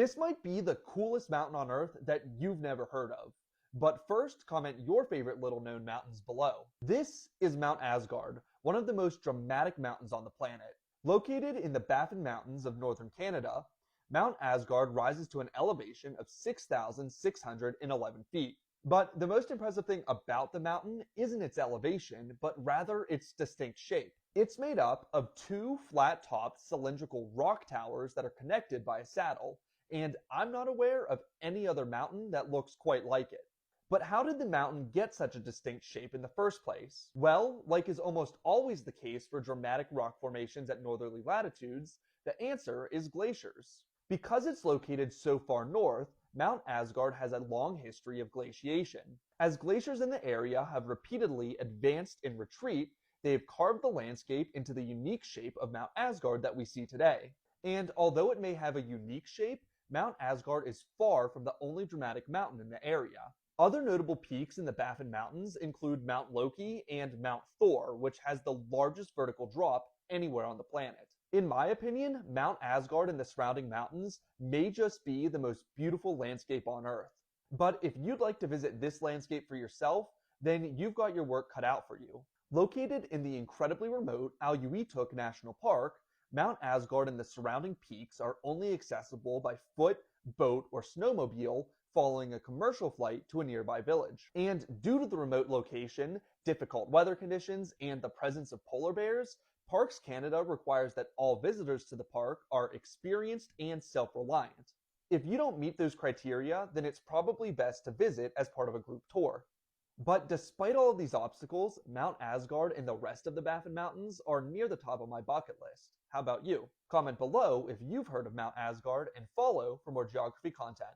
This might be the coolest mountain on Earth that you've never heard of. But first, comment your favorite little known mountains below. This is Mount Asgard, one of the most dramatic mountains on the planet. Located in the Baffin Mountains of northern Canada, Mount Asgard rises to an elevation of 6,611 feet. But the most impressive thing about the mountain isn't its elevation, but rather its distinct shape. It's made up of two flat-topped cylindrical rock towers that are connected by a saddle, and I'm not aware of any other mountain that looks quite like it. But how did the mountain get such a distinct shape in the first place? Well, like is almost always the case for dramatic rock formations at northerly latitudes, the answer is glaciers. Because it's located so far north, Mount Asgard has a long history of glaciation. As glaciers in the area have repeatedly advanced in retreat, they have carved the landscape into the unique shape of Mount Asgard that we see today. And although it may have a unique shape, Mount Asgard is far from the only dramatic mountain in the area. Other notable peaks in the Baffin Mountains include Mount Loki and Mount Thor, which has the largest vertical drop anywhere on the planet. In my opinion, Mount Asgard and the surrounding mountains may just be the most beautiful landscape on Earth. But if you'd like to visit this landscape for yourself, then you've got your work cut out for you. Located in the incredibly remote Aleutiuk National Park, Mount Asgard and the surrounding peaks are only accessible by foot, boat, or snowmobile following a commercial flight to a nearby village. And due to the remote location, difficult weather conditions, and the presence of polar bears, Parks Canada requires that all visitors to the park are experienced and self-reliant. If you don't meet those criteria, then it's probably best to visit as part of a group tour. But despite all of these obstacles, Mount Asgard and the rest of the Baffin Mountains are near the top of my bucket list. How about you? Comment below if you've heard of Mount Asgard and follow for more geography content.